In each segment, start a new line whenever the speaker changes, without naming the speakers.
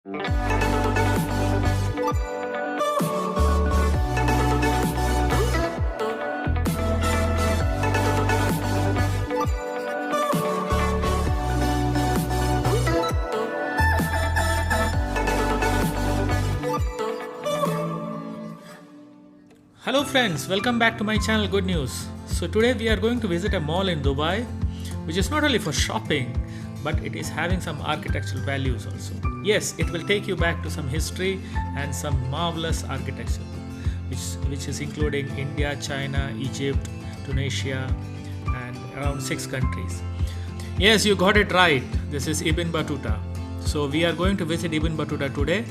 Hello friends, welcome back to my channel Good News. So today we are going to visit a mall in Dubai which is not only for shopping but it is having some architectural values also. Yes, it will take you back to some history and some marvelous architecture which is including India, China, Egypt, Tunisia and around 6 countries. Yes, you got it right. This is Ibn Battuta. So we are going to visit Ibn Battuta today.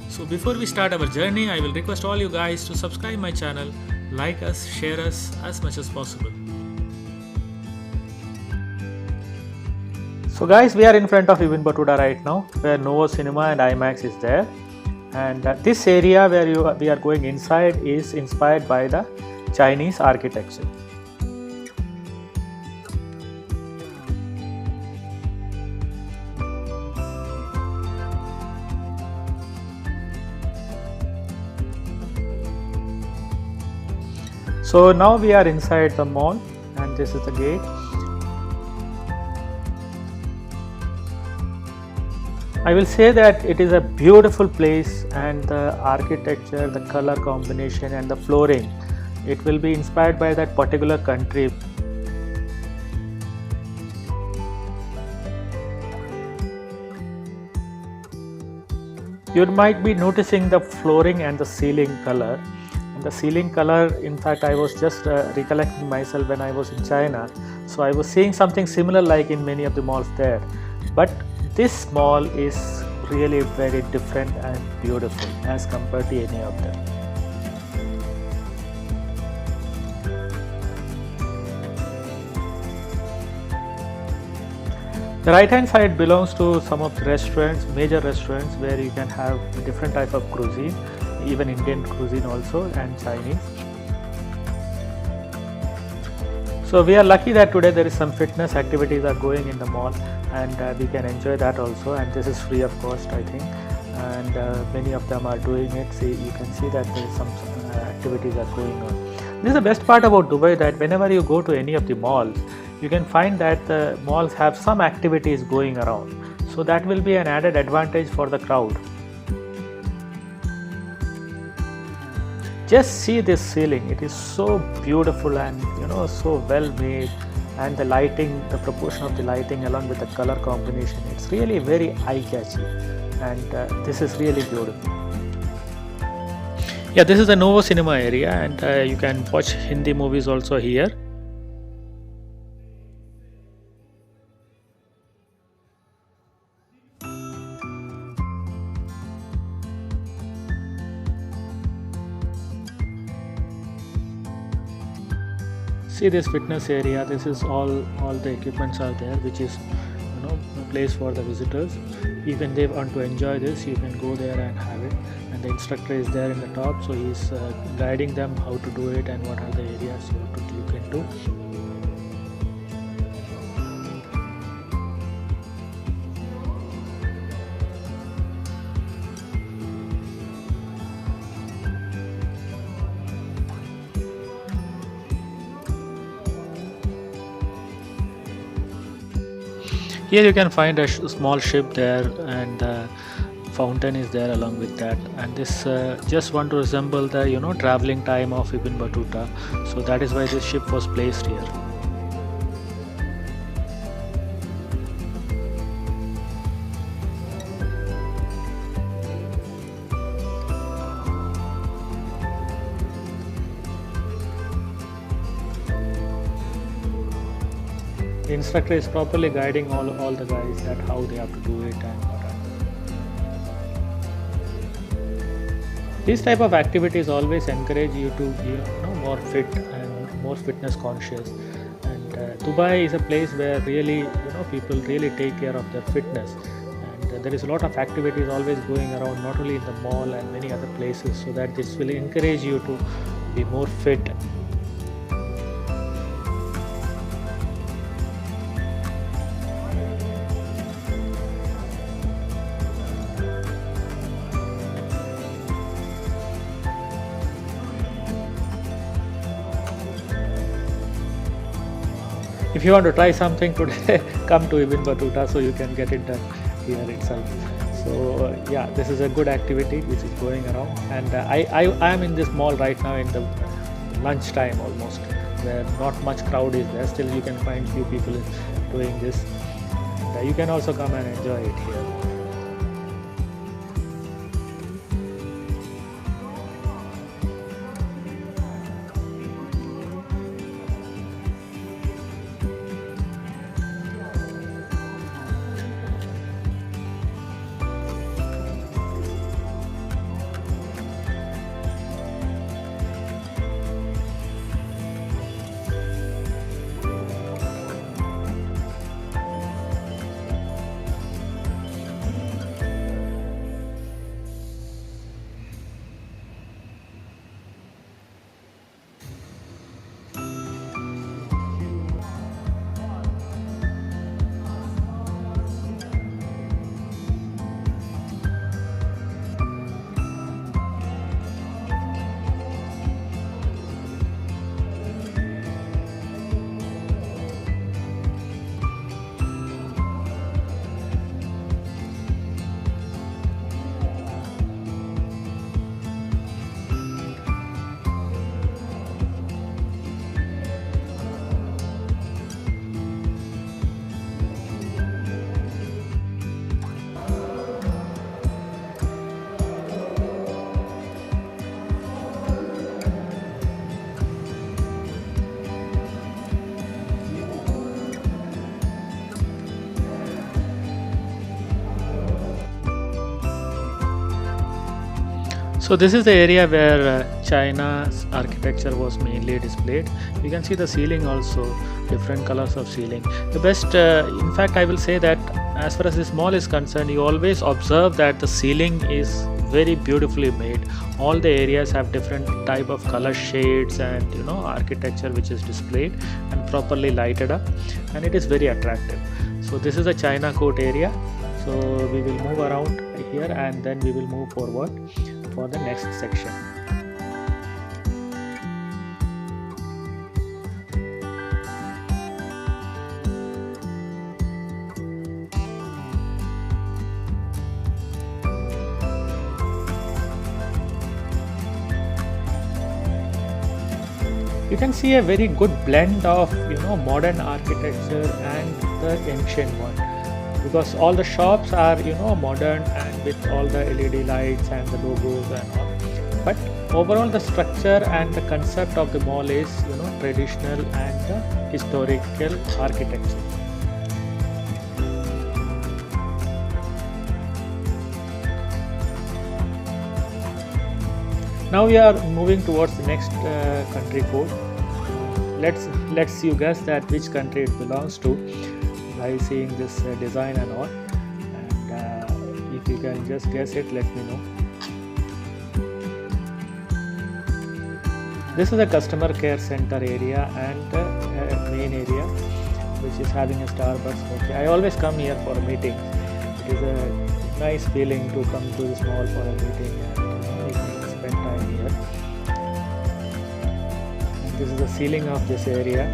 So before we start our journey, I will request all you guys to subscribe my channel, like us, share us as much as possible. So guys, we are in front of Ibn Battuta right now, where Novo Cinema and IMAX is there. And this area where we are going inside is inspired by the Chinese architecture. So now we are inside the mall and this is the gate. I will say that it is a beautiful place and the architecture, the color combination and the flooring, it will be inspired by that particular country. You might be noticing the flooring and the ceiling color. The ceiling color, in fact, I was just recollecting myself when I was in China. So I was seeing something similar like in many of the malls there. But this mall is really very different and beautiful as compared to any of them. The right hand side belongs to some of the restaurants, major restaurants where you can have different type of cuisine, even Indian cuisine also and Chinese. So we are lucky that today there is some fitness activities are going in the mall and we can enjoy that also, and this is free of cost I think, and many of them are doing it. See, you can see that there is some activities are going on. This is the best part about Dubai, that whenever you go to any of the malls, you can find that the malls have some activities going around. So that will be an added advantage for the crowd. Just see this ceiling, it is so beautiful and so well made, and the lighting, the proportion of the lighting along with the color combination, it's really very eye-catchy, and this is really beautiful. Yeah, this is the Novo Cinema area and you can watch Hindi movies also here. See this fitness area, this is all the equipments are there, which is a place for the visitors. Even they want to enjoy this, you can go there and have it, and the instructor is there in the top, so he is guiding them how to do it and what are the areas you have to look into. Here you can find a small ship there, and the fountain is there along with that, and this just want to resemble the traveling time of Ibn Battuta, so that is why this ship was placed here. The instructor is properly guiding all the guys that how they have to do it and what. These type of activities always encourage you to be more fit and more fitness conscious. And Dubai is a place where really people really take care of their fitness. And there is a lot of activities always going around, not only in the mall and many other places, so that this will encourage you to be more fit. if you want to try something today, come to Ibn Battuta, so you can get it done here itself. So yeah, this is a good activity which is going around, and I am in this mall right now in the lunch time almost, where not much crowd is there. Still you can find few people doing this. And, you can also come and enjoy it here. So this is the area where China's architecture was mainly displayed. You can see the ceiling also, different colors of ceiling. The best, in fact, I will say that as far as this mall is concerned, you always observe that the ceiling is very beautifully made. All the areas have different type of color shades and architecture which is displayed and properly lighted up, and it is very attractive. So this is the China Court area. So we will move around here and then we will move forward for the next section. You can see a very good blend of modern architecture and the ancient one, because all the shops are modern and with all the LED lights and the logos and all, but overall the structure and the concept of the mall is traditional and the historical architecture. Now we are moving towards the next country code. Let's you guess that which country it belongs to by seeing this design and all, and if you can just guess it, let me know. This is a customer care center area and the main area which is having a Starbucks. Okay, I always come here for meetings. It is a nice feeling to come to this mall for a meeting and spend time here. And this is the ceiling of this area,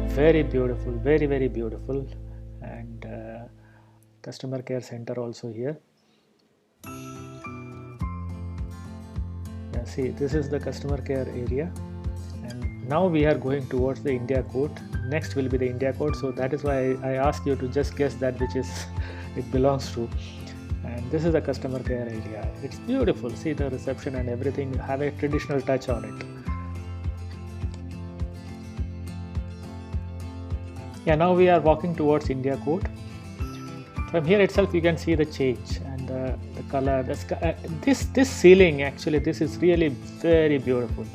very beautiful, very very beautiful, and customer care center also here. Yeah, see, this is the customer care area, and now we are going towards the India Court. Next will be the India Court, so that is why I ask you to just guess that which is it belongs to. And this is the customer care area. It's beautiful. See the reception and everything have a traditional touch on it. Yeah, now we are walking towards India Court. From here itself you can see the change and the color, the sky. This ceiling, actually this is really very beautiful.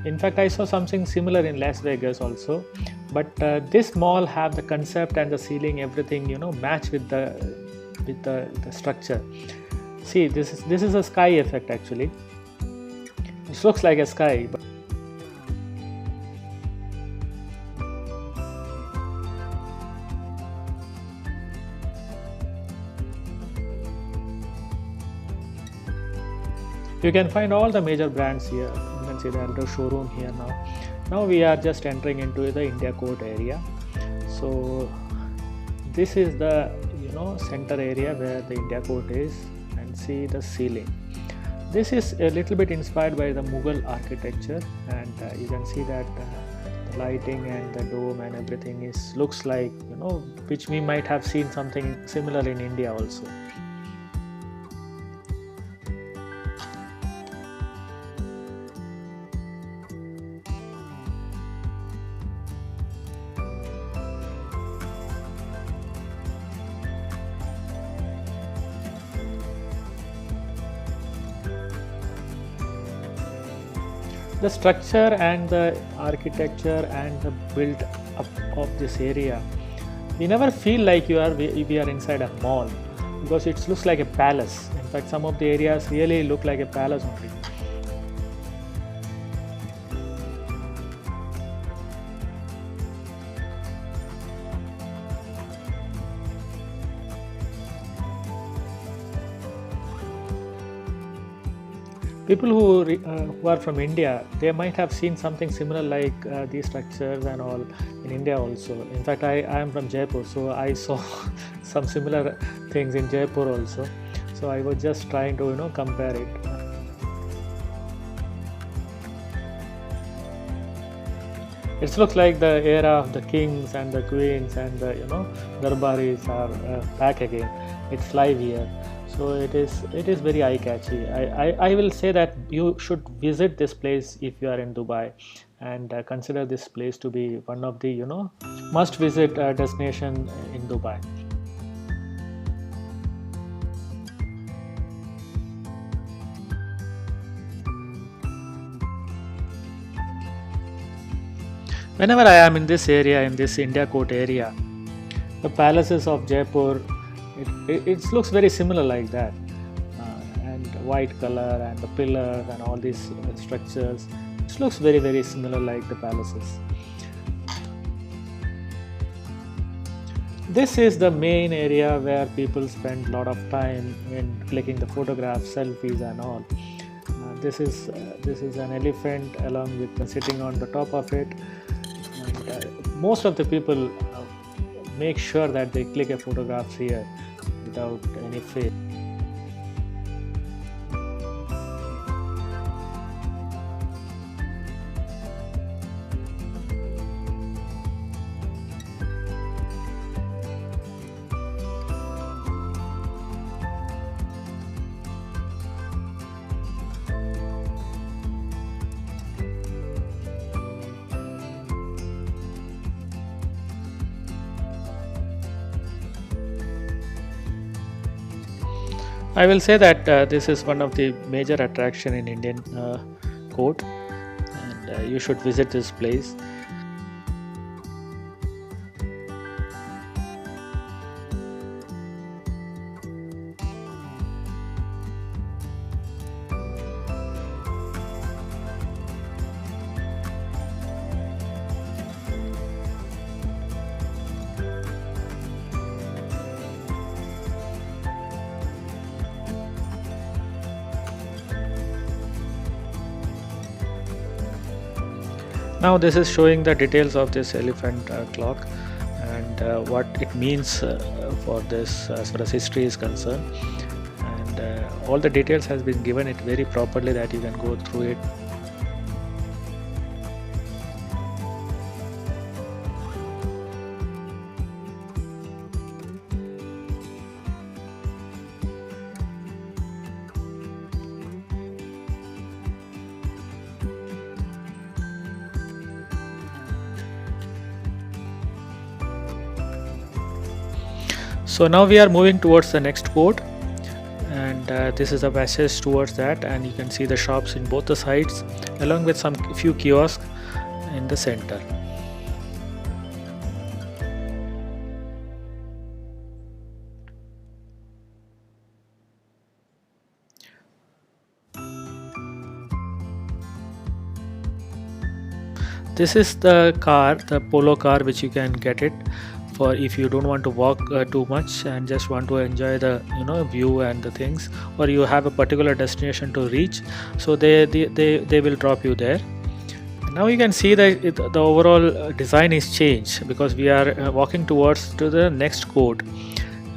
In fact, I saw something similar in Las Vegas also, but this mall have the concept and the ceiling, everything match with the structure. See, this is a sky effect actually. It looks like a sky. You can find all the major brands here. You can see the showroom here now. Now we are just entering into the India Court area. So this is the center area where the India Court is, and see the ceiling. This is a little bit inspired by the Mughal architecture, and you can see that the lighting and the dome and everything is looks like which we might have seen something similar in India also. The structure and the architecture and the build up of this area, we never feel like we are inside a mall, because it looks like a palace. In fact, some of the areas really look like a palace only. People who are from India, they might have seen something similar like these structures and all in India also. In fact, I am from Jaipur, so I saw some similar things in Jaipur also. So I was just trying to compare it. It looks like the era of the kings and the queens and the darbaris are back again. It's live here. So it is very eye catchy. I will say that you should visit this place if you are in Dubai, and consider this place to be one of the must visit destination in Dubai. Whenever I am in this area, in this India Court area, the palaces of Jaipur, it looks very similar like that, and white color and the pillars and all these structures, it looks very similar like the palaces. This is the main area where people spend a lot of time in clicking the photographs, selfies and all. This is an elephant along with sitting on the top of it, and most of the people make sure that they click a photographs here without any fail. I will say that this is one of the major attraction in Indian court, and you should visit this place. Now this is showing the details of this elephant clock, and what it means for this as far as history is concerned, and all the details has been given it very properly that you can go through it. So now we are moving towards the next court, and this is a passage towards that, and you can see the shops in both the sides along with some few kiosks in the center. This is the car, the Polo car, which you can get it for if you don't want to walk too much and just want to enjoy the view and the things, or you have a particular destination to reach, so they will drop you there. Now you can see that the overall design is changed because we are walking towards to the next court,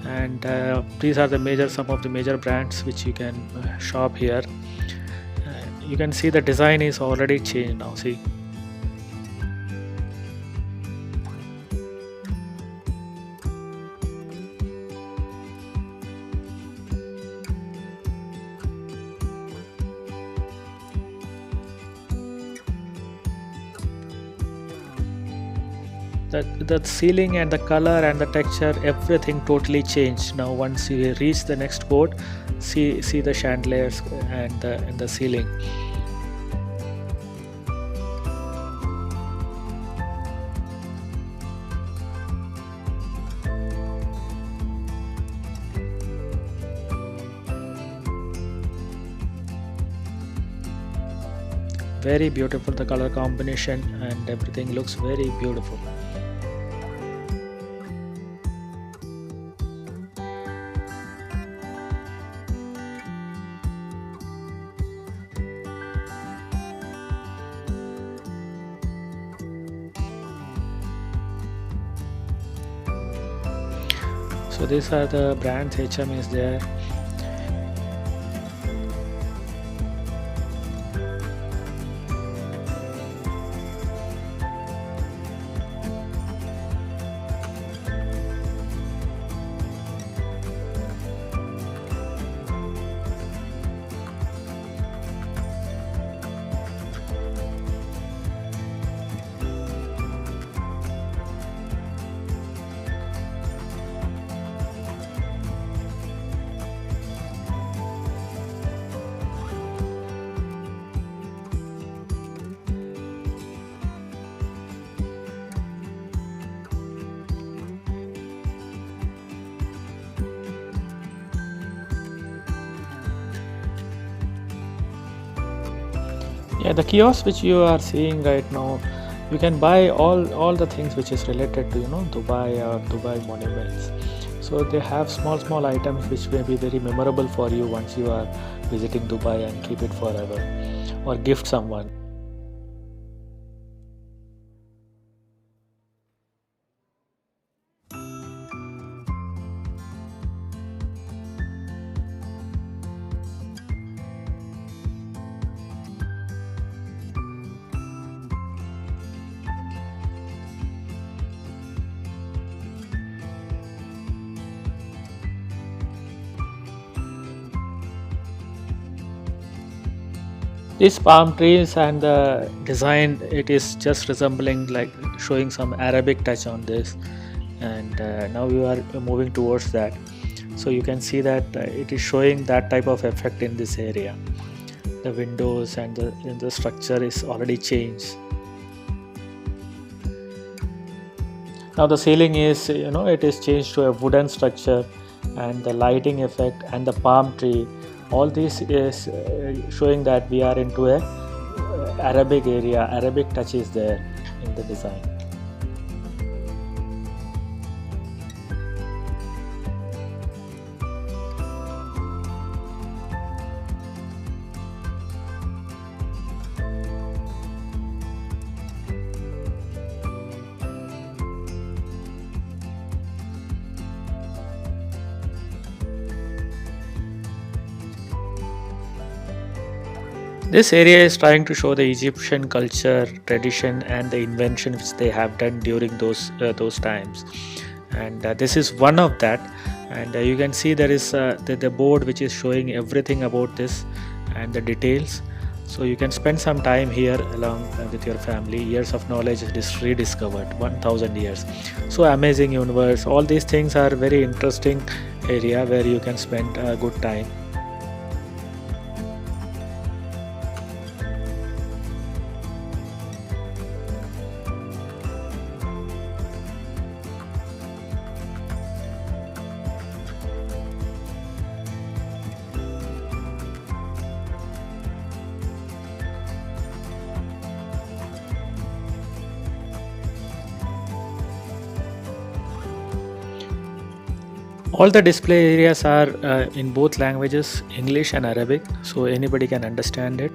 and these are the major some of the major brands which you can shop here. You can see the design is already changed now. See, the ceiling and the color and the texture, everything totally changed now. Once you reach the next court, see the chandeliers and the ceiling. Very beautiful, the color combination and everything looks very beautiful. So these are the brands. HM is there. Yeah, the kiosk which you are seeing right now, you can buy all the things which is related to Dubai or Dubai monuments. So they have small items which may be very memorable for you once you are visiting Dubai, and keep it forever or gift someone. These palm trees and the design, it is just resembling like showing some Arabic touch on this. And now you are moving towards that, so you can see that it is showing that type of effect in this area. The windows and the structure is already changed. Now the ceiling is, it is changed to a wooden structure, and the lighting effect and the palm tree, all this is showing that we are into a Arabic area. Arabic touch is there in the design. This area is trying to show the Egyptian culture, tradition, and the invention which they have done during those times. And this is one of that. And you can see there is the board which is showing everything about this and the details. So you can spend some time here along with your family. Years of knowledge is rediscovered, 1000 years. So amazing universe. All these things are very interesting area where you can spend a good time. All the display areas are in both languages, English and Arabic, so anybody can understand it.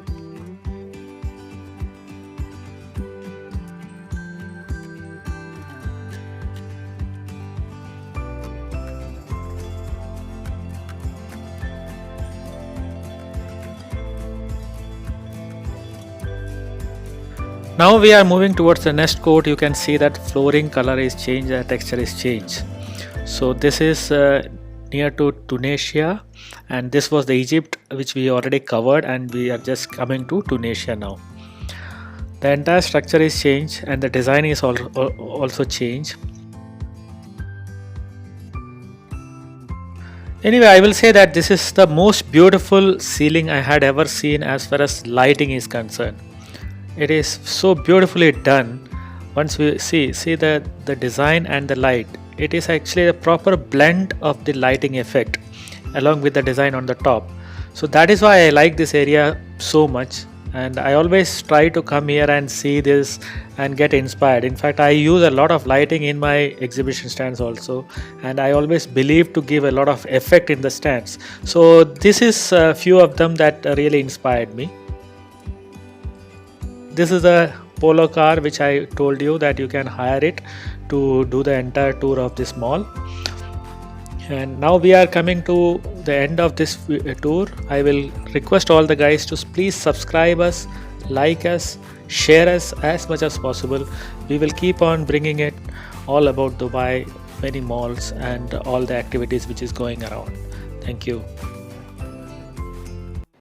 Now we are moving towards the next court. You can see that flooring color is changed, the texture is changed. So this is near to Tunisia, and this was the Egypt which we already covered, and we are just coming to Tunisia now. The entire structure is changed and the design is also changed. Anyway, I will say that this is the most beautiful ceiling I had ever seen as far as lighting is concerned. It is so beautifully done. Once we see the design and the light, it is actually a proper blend of the lighting effect along with the design on the top. So that is why I like this area so much, and I always try to come here and see this and get inspired. In fact, I use a lot of lighting in my exhibition stands also, and I always believe to give a lot of effect in the stands. So this is a few of them that really inspired me. This is a polo car which I told you that you can hire it to do the entire tour of this mall. And now we are coming to the end of this tour. I will request all the guys to please subscribe us, like us, share us as much as possible. We will keep on bringing it all about Dubai, many malls and all the activities which is going around. Thank you.